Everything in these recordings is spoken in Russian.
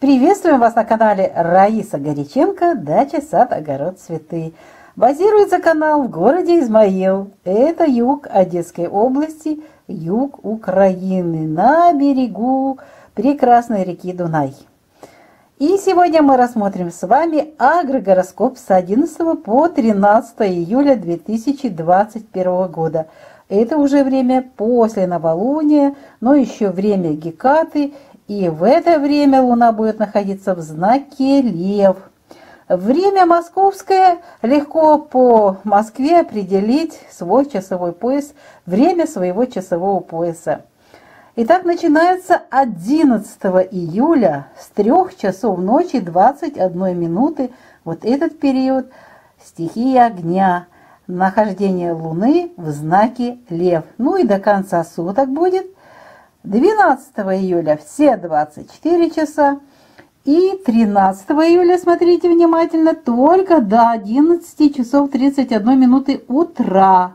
Приветствуем вас на канале Раиса Горяченко «Дача, сад, огород, цветы». Базируется канал в городе Измаил. Это юг Одесской области, юг Украины, на берегу прекрасной реки Дунай. И сегодня мы рассмотрим с вами агрогороскоп с 11 по 13 июля 2021 года. Это уже время после новолуния, но еще время Гекаты. И в это время Луна будет находиться в знаке Лев. Время московское, легко по Москве определить свой часовой пояс, время своего часового пояса. Итак, начинается 11 июля с 3 часов ночи 21 минуты. Вот этот период стихия огня, нахождение Луны в знаке Лев. Ну и до конца суток будет. 12 июля все 24 часа и 13 июля, смотрите внимательно, только до 11 часов 31 минуты утра.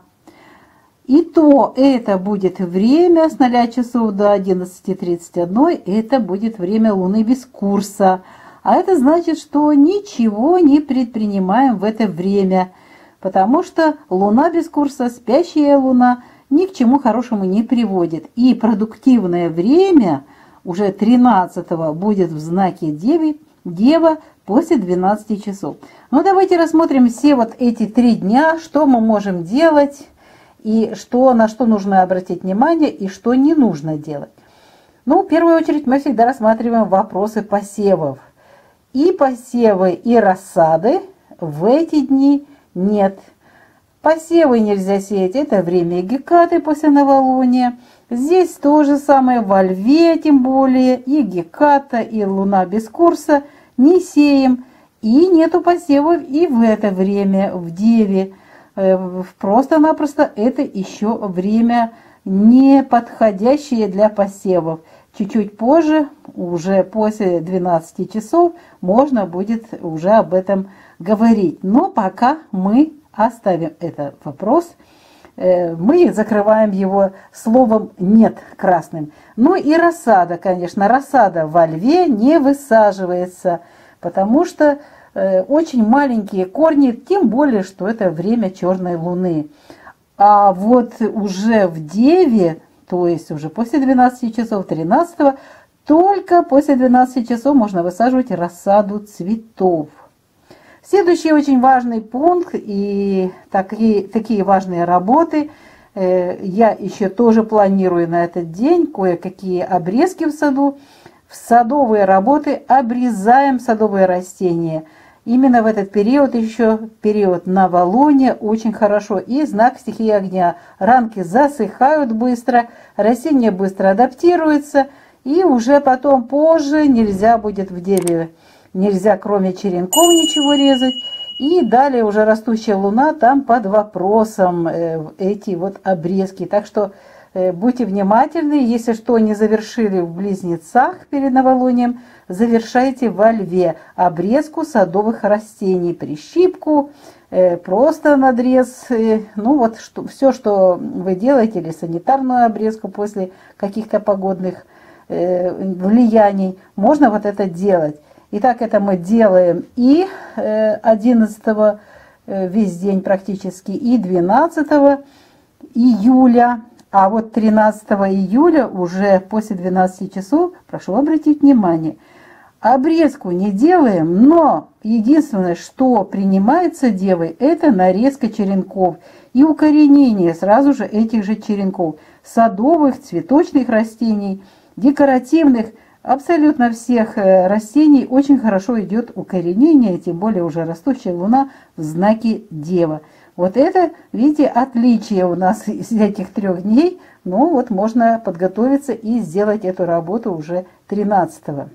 И то это будет время с 0 часов до 11:31, это будет время Луны без курса. А это значит, что ничего не предпринимаем в это время, потому что Луна без курса, спящая Луна, ни к чему хорошему не приводит. И продуктивное время уже 13-го будет в знаке Дева после 12 часов. Ну, давайте рассмотрим все вот эти 3 дня, что мы можем делать, и на что нужно обратить внимание, и что не нужно делать. Ну, в первую очередь мы всегда рассматриваем вопросы посевов. И посевы, и рассады в эти дни нет. Посевы нельзя сеять, это время Гекаты после новолуния. Здесь то же самое во Льве, тем более, и Геката, и Луна без курса не сеем. И нету посевов и в это время, в Деве. Просто-напросто это еще время не подходящее для посевов. Чуть-чуть позже, уже после 12 часов, можно будет уже об этом говорить. Но пока мы оставим этот вопрос. Мы закрываем его словом «нет» красным. Ну и рассада, конечно. Рассада во Льве не высаживается, потому что очень маленькие корни, тем более, что это время черной луны. А вот уже в Деве, то есть уже после 12 часов 13-го, только после 12 часов можно высаживать рассаду цветов. Следующий очень важный пункт и такие важные работы. Я еще тоже планирую на этот день кое-какие обрезки в саду. В садовые работы обрезаем садовые растения. Именно в этот период, еще период новолуния, очень хорошо. И знак стихии огня. Ранки засыхают быстро, растения быстро адаптируются. И уже потом позже нельзя будет в Деве. Нельзя кроме черенков ничего резать. И далее уже растущая луна, там под вопросом эти вот обрезки. Так что будьте внимательны. Если что не завершили в Близнецах перед новолунием, завершайте во Льве обрезку садовых растений. Прищипку, просто надрез. Ну вот все, что вы делаете, или санитарную обрезку после каких-то погодных влияний, можно вот это делать. Итак, это мы делаем и 11 весь день практически, и 12 июля. А вот 13 июля уже после 12 часов, прошу обратить внимание, обрезку не делаем, но единственное, что принимается Девой, это нарезка черенков и укоренение сразу же этих же черенков. Садовых, цветочных растений, декоративных, абсолютно всех растений очень хорошо идет укоренение, тем более уже растущая луна в знаке Дева. Вот это, видите, отличие у нас из этих 3 дней. Ну вот можно подготовиться и сделать эту работу уже 13-го.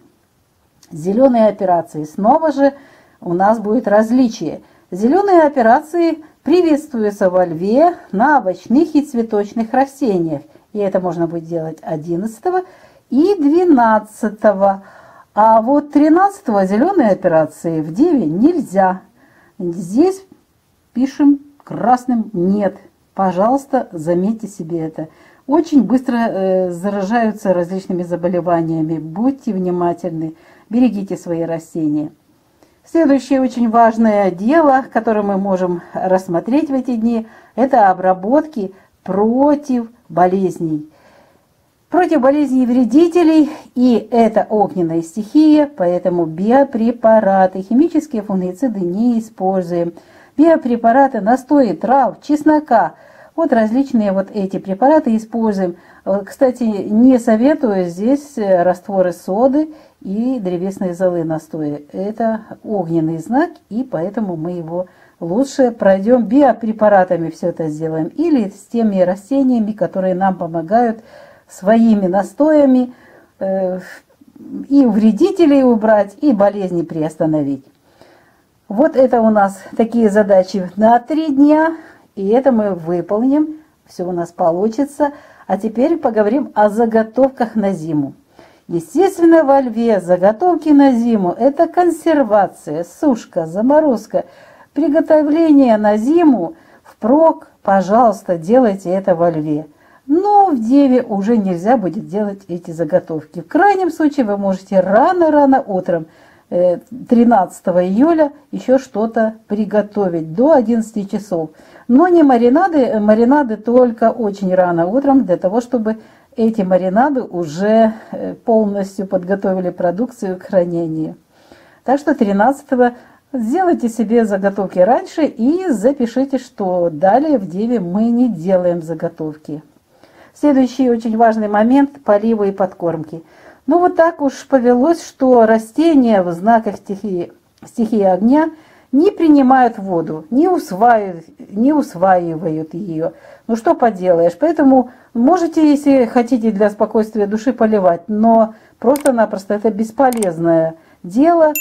Зеленые операции. Снова же у нас будет различие. Зеленые операции приветствуются во Льве на овощных и цветочных растениях. И это можно будет делать 11 и 12. А вот 13 зеленые операции в Деве нельзя. Здесь пишем красным «нет». Пожалуйста, заметьте себе это. очень быстро заражаются различными заболеваниями. Будьте внимательны, берегите свои растения. Следующее очень важное дело, которое мы можем рассмотреть в эти дни, это обработки против болезней. Против болезней и вредителей, и это огненная стихия, поэтому биопрепараты, химические фунгициды не используем. Биопрепараты, настои трав, чеснока, вот различные вот эти препараты используем. Кстати, не советую здесь растворы соды и древесной золы настои. Это огненный знак, и поэтому мы его лучше пройдем биопрепаратами, все это сделаем, или с теми растениями, которые нам помогают своими настоями и вредителей убрать, и болезни приостановить. Вот это у нас такие задачи на 3 дня, и это мы выполним, все у нас получится. А теперь поговорим о заготовках на зиму. Естественно, во льве заготовки на зиму – это консервация, сушка, заморозка. Приготовление на зиму впрок, пожалуйста, делайте это во льве. Но в деве уже нельзя будет делать эти заготовки. В крайнем случае вы можете рано-рано утром, 13 июля, еще что-то приготовить до 11 часов. Но не маринады, маринады только очень рано утром, для того, чтобы эти маринады уже полностью подготовили продукцию к хранению. Так что 13-го сделайте себе заготовки раньше и запишите, что далее в деве мы не делаем заготовки. Следующий очень важный момент – поливы и подкормки. Ну вот так уж повелось, что растения в знаках стихии огня не принимают воду, не усваивают ее. Ну что поделаешь, поэтому можете, если хотите, для спокойствия души поливать, но просто-напросто это бесполезное дело.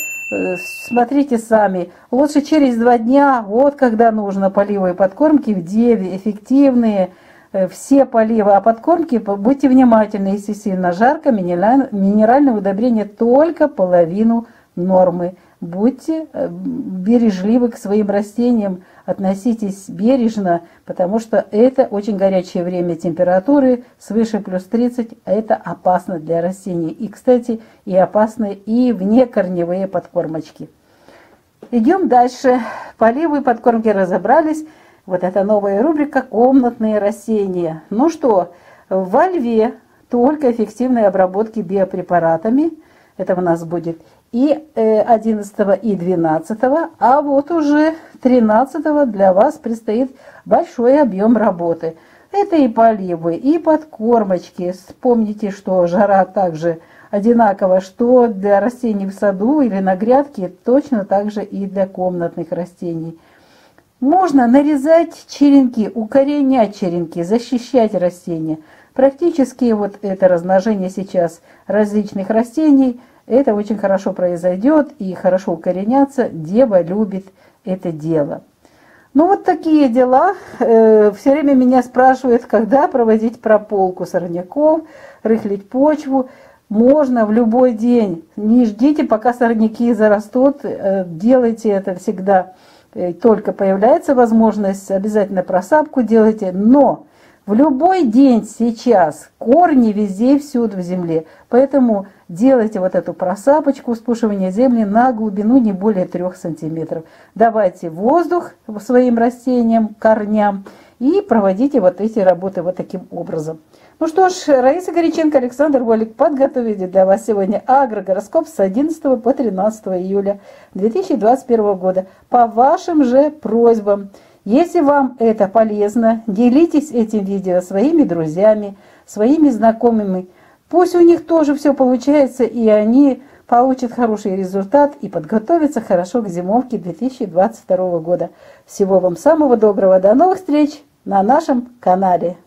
Смотрите сами, лучше через 2 дня, вот когда нужно поливы и подкормки в деве, эффективные, все поливы, а подкормки, будьте внимательны, если сильно жарко, минеральное удобрение только половину нормы. Будьте бережливы к своим растениям, относитесь бережно, потому что это очень горячее время, температуры свыше плюс 30, а это опасно для растений. И, кстати, и опасны и внекорневые подкормочки. Идем дальше. Поливы и подкормки разобрались. Вот это новая рубрика «Комнатные растения». Ну что, во льве только эффективные обработки биопрепаратами. Это у нас будет и 11 и 12, а вот уже 13 для вас предстоит большой объем работы. Это и поливы, и подкормочки. Вспомните, что жара также одинакова, что для растений в саду или на грядке, точно так же и для комнатных растений. Можно нарезать черенки, укоренять черенки, защищать растения. Практически вот это размножение сейчас различных растений, это очень хорошо произойдет и хорошо укоренятся. Дева любит это дело. Ну вот такие дела. Все время меня спрашивают, когда проводить прополку сорняков, рыхлить почву. Можно в любой день. Не ждите, пока сорняки зарастут. Делайте это всегда. Только появляется возможность, обязательно просапку делайте, но в любой день сейчас корни везде и всюду в земле, поэтому делайте вот эту просапочку, вспушивание земли на глубину не более 3 сантиметров. Давайте воздух своим растениям, корням и проводите вот эти работы вот таким образом. Ну что ж, Раиса Горяченко, Александр Волик подготовили для вас сегодня агрогороскоп с 11 по 13 июля 2021 года по вашим же просьбам. Если вам это полезно, делитесь этим видео своими друзьями, своими знакомыми. Пусть у них тоже все получается, и они получат хороший результат и подготовятся хорошо к зимовке 2022 года. Всего вам самого доброго, до новых встреч на нашем канале.